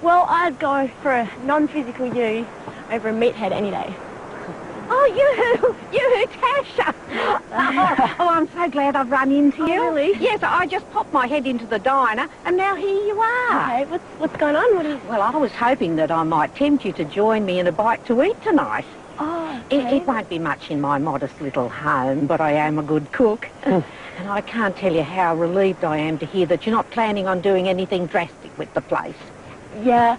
Well, I'd go for a non-physical you over a meathead any day. Oh, you, Tasha. Oh, I'm so glad I've run into you. Really? Yes, I just popped my head into the diner, and now here you are. Okay, what's going on? Well, I was hoping that I might tempt you to join me in a bite to eat tonight. Oh, okay. It won't be much in my modest little home, but I am a good cook. And I can't tell you how relieved I am to hear that you're not planning on doing anything drastic with the place. Yeah,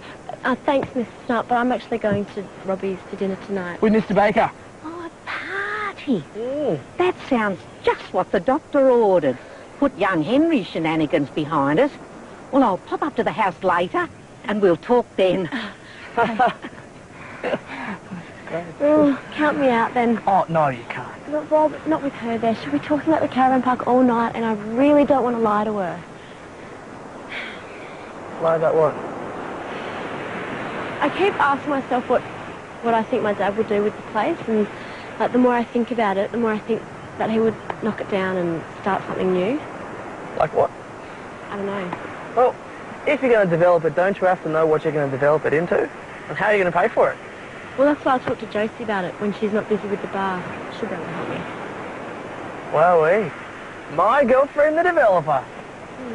thanks, Mr. Snart, but I'm actually going to Robbie's for dinner tonight. With Mr. Baker. Oh, a party. That sounds just what the doctor ordered. Put young Henry's shenanigans behind us. Well, I'll pop up to the house later, and we'll talk then. Oh, count me out then. Oh, no, you can't. But Rob, not with her there. She'll be talking about the caravan park all night, and I really don't want to lie to her. Lie about what? I keep asking myself what I think my dad would do with the place, and like the more I think about it, the more I think that he would knock it down and start something new. Like what? I don't know. Well, if you're going to develop it, don't you have to know what you're going to develop it into? And how are you going to pay for it? Well, that's why I talked to Josie about it when she's not busy with the bar. She'll be able to help me. Wowee. My girlfriend, the developer.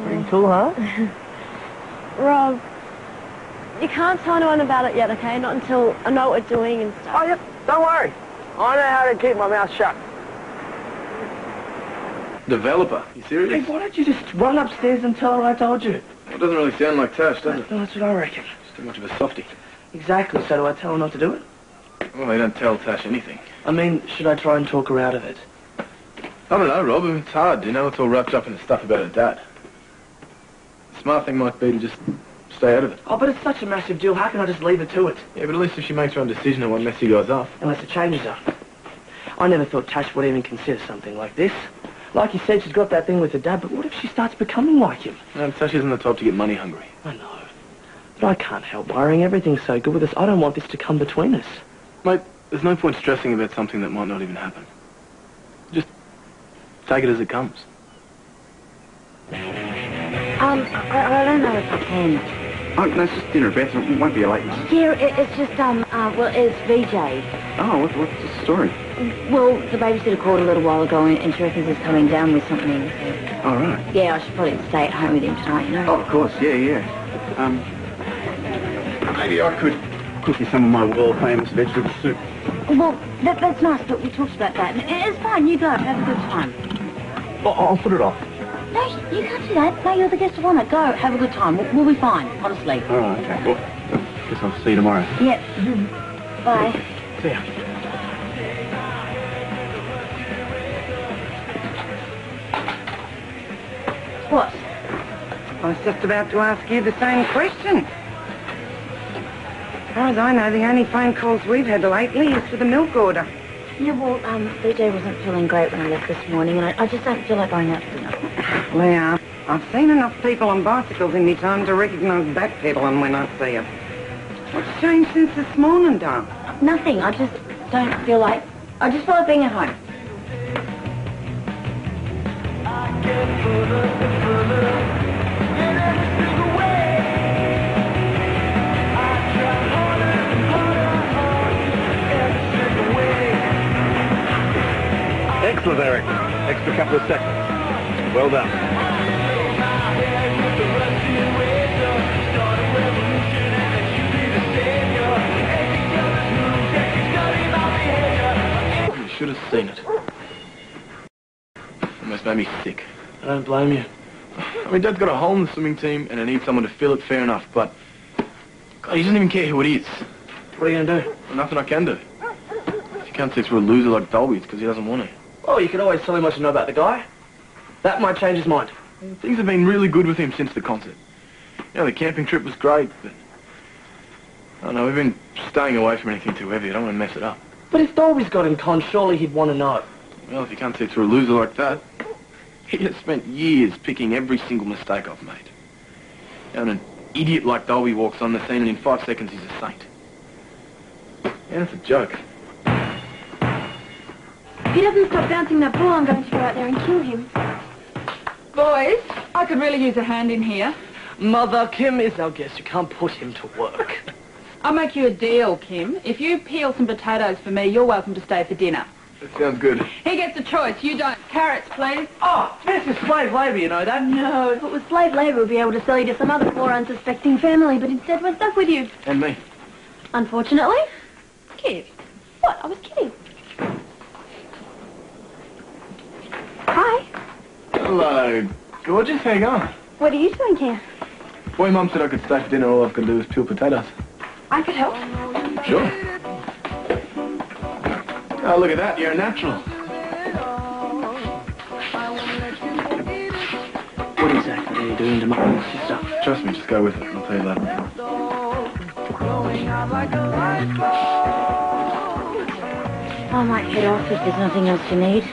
Pretty cool, huh? Rob, you can't tell anyone about it yet, okay? Not until I know what we're doing and stuff. Oh, yep. Don't worry. I know how to keep my mouth shut. Developer? You serious? Hey, why don't you just run upstairs and tell her I told you? Well, it doesn't really sound like Tash, does it? No, that's what I reckon. It's too much of a softie. Exactly. So do I tell her not to do it? Well, they don't tell Tash anything. I mean, should I try and talk her out of it? I don't know, Rob. It's hard. You know, it's all wrapped up in the stuff about her dad. The smart thing might be to just stay out of it. Oh, but it's such a massive deal. How can I just leave her to it? Yeah, but at least if she makes her own decision and one mess she goes off. Unless it changes her. I never thought Tash would even consider something like this. Like you said, she's got that thing with her dad, but what if she starts becoming like him? No, Tash isn't the type to get money hungry. I know. But I can't help worrying. Everything's so good with us. I don't want this to come between us. Mate, there's no point stressing about something that might not even happen. Just take it as it comes. I don't know if I can. Oh, no, it's just dinner, Beth. It won't be a late one. Yeah, it's just, well, it's VJ. Oh, what's the story? Well, the babysitter called a little while ago and she reckons he's coming down with something. So. Oh, right. Yeah, I should probably stay at home with him tonight, you know. Oh, of course, yeah. Maybe I could cook you some of my world-famous vegetable soup. Well, that's nice, but we talked about that. It's fine, you go, have a good time. Oh, I'll put it off. No, you can't do that. No, you're the guest of honour. Go, have a good time. We'll be fine, honestly. All right, okay. Well, guess I'll see you tomorrow. Yep. Bye. See ya. What? I was just about to ask you the same question. As far as I know, the only phone calls we've had lately is for the milk order. Yeah, well, VJ wasn't feeling great when I left this morning, and I just don't feel like going out to dinner. Leah, I've seen enough people on bicycles in my time to recognise backpedaling when I see them. What's changed since this morning, darling? Nothing. I just don't feel like... I just feel like being at home. Excellent, Eric. Extra couple of seconds. Well done. You should have seen it. Almost made me sick. I don't blame you. I mean, Dad's got a hole in the swimming team and I need someone to fill it, fair enough, but... God, he doesn't even care who it is. What are you going to do? Well, nothing I can do. If you can't see through a loser like Dalby, it's because he doesn't want to. Oh, you can always tell him what you know about the guy. That might change his mind. Things have been really good with him since the concert. You know, the camping trip was great, but... I don't know, we've been staying away from anything too heavy. I don't want to mess it up. But if Dalby's got in con, surely he'd want to know. Well, if you can't see through a loser like that, he has spent years picking every single mistake I've made. And an idiot like Dalby walks on the scene and in 5 seconds he's a saint. Yeah, that's a joke. If he doesn't stop bouncing that ball, I'm going to go out there and kill him. Boys, I could really use a hand in here. Mother, Kim is our guest. You can't put him to work. I'll make you a deal, Kim. If you peel some potatoes for me, you're welcome to stay for dinner. That sounds good. He gets a choice. You don't. Carrots, please. Oh, this is slave labour, you know that? No, if it was slave labour, we'd be able to sell you to some other poor, unsuspecting family, but instead we're stuck with you. And me. Unfortunately. Kid. What? I was kidding. Hi. Hello, gorgeous. How you going? What are you doing here? Boy, Mum said I could stay for dinner. All I've got to do is peel potatoes. I could help. Sure. Oh, look at that. You're a natural. What exactly are you doing tomorrow, sister? Trust me, just go with it. I'll tell you later. I might head off if there's nothing else you need.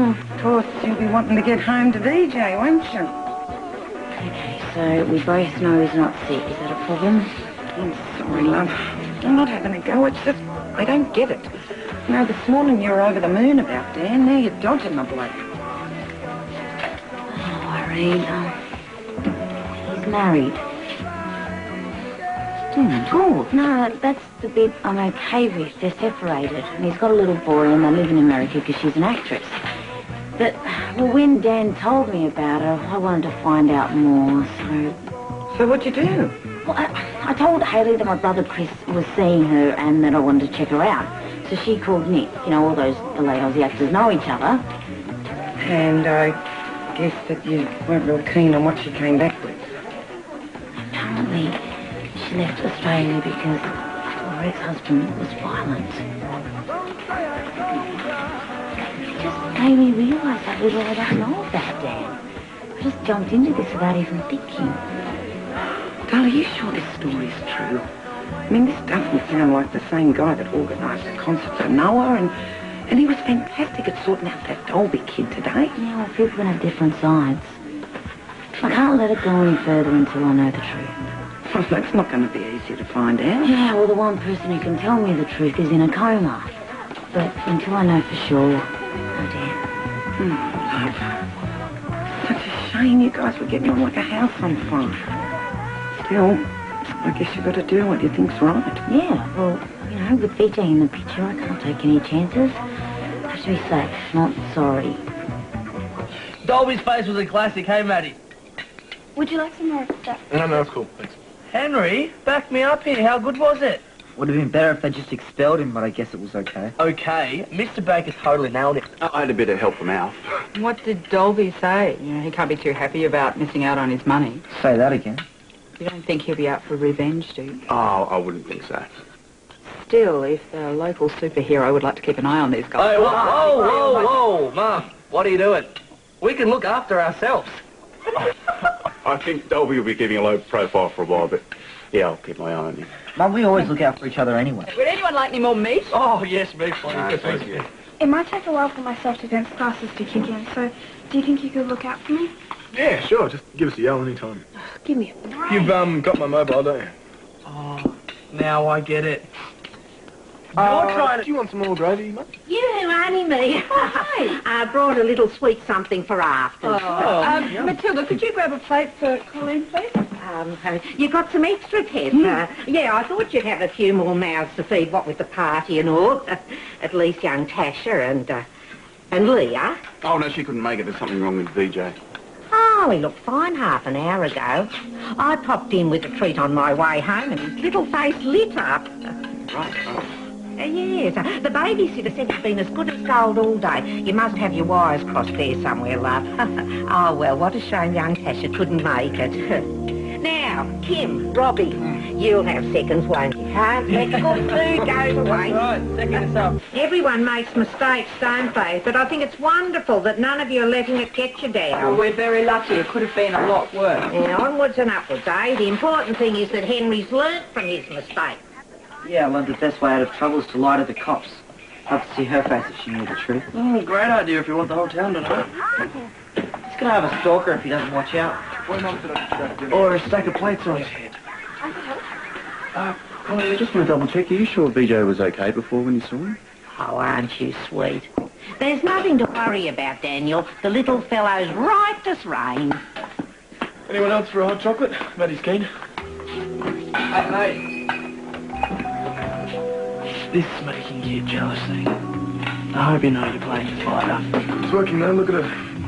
Of course, you'll be wanting to get home to DJ, won't you? Okay, so we both know he's not sick. Is that a problem? I'm sorry, love. I'm not having a go. It's just, I don't get it. You know, this morning you were over the moon about Dan. Now you're dodging the bloke. Oh, Irene, he's married. Good. No, that's the bit I'm okay with. They're separated. And he's got a little boy and they live in America because she's an actress. But, well, when Dan told me about her, I wanted to find out more, so... So what'd you do? Well, I told Hayley that my brother Chris was seeing her and that I wanted to check her out. So she called Nick. You know, all the late Aussie actors know each other. And I guess that you weren't real keen on what she came back with. Apparently, she left Australia because her ex-husband was violent. It just made me realise how little I don't know about Dan. I just jumped into this without even thinking. Darling, are you sure this story's true? I mean, this doesn't sound like the same guy that organised the concert for Noah, and he was fantastic at sorting out that Dalby kid today. Yeah, well, people can have different sides. I can't let it go any further until I know the truth. Well, that's not going to be easy to find out. Yeah, well, the one person who can tell me the truth is in a coma. But until I know for sure, oh dear. Love. Such a shame you guys were getting on like a house on fire. Still, I guess you've got to do what you think's right. Yeah, well, you know, with VJ in the picture, I can't take any chances. I have to be safe, not sorry. Dalby's face was a classic, hey, Maddie? Would you like some more of that? No, it's cool. Thanks. Henry, back me up here. How good was it? Would have been better if they just expelled him, but I guess it was okay. Okay. Mr. Baker totally nailed it. I had a bit of help from Al. What did Dalby say? You know, he can't be too happy about missing out on his money. Say that again. You don't think he'll be out for revenge, do you? Oh, I wouldn't think so. Still, if the local superhero would like to keep an eye on these guys... Hey, whoa, Mum. What are you doing? We can look after ourselves. I think Dalby will be keeping a low profile for a while, but yeah, I'll keep my eye on him. Mum, we always look out for each other anyway. Would anyone like any more meat? Oh, yes, me, please. No, thank you. It might take a while for my self-defense classes to kick in, so do you think you could look out for me? Yeah, sure. Just give us a yell anytime. Give me a break. You've got my mobile, don't you? Oh, now I get it. You're trying to... Do you want some more gravy, mate? You, only me. I brought a little sweet something for after. Matilda, could you grab a plate for Colleen, please? You got some extra, Tess? Yeah, I thought you'd have a few more mouths to feed, what with the party and all. At least young Tasha and Leah. Oh, no, she couldn't make it. There's something wrong with VJ. Oh, he looked fine half an hour ago. I popped in with a treat on my way home and his little face lit up. Right. Yes, the babysitter said he's been as good as gold all day. You must have your wires crossed there somewhere, love. Oh, well, what a shame young Tasha couldn't make it. Now, Kim, Robbie, you'll have seconds, won't you? Can't let the good food go to waste. Right, second us up. Everyone makes mistakes, don't they? But I think it's wonderful that none of you are letting it get you down. Well, we're very lucky. It could have been a lot worse. Yeah, onwards and upwards, eh? The important thing is that Henry's learnt from his mistake. Yeah, I learned the best way out of trouble is to lie to the cops. Love to see her face if she knew the truth. Oh, great idea if you want the whole town to know. He's gonna have a stalker if he doesn't watch out. Or a stack of plates on his head. Colleen, I just want to double check. Are you sure VJ was okay before when you saw him? Oh, aren't you sweet? There's nothing to worry about, Daniel. The little fellow's right as rain. Anyone else for a hot chocolate? Maddie's keen. Hey, mate. This making you jealousy. I hope you know you're playing the fighter. It's working though, look at her.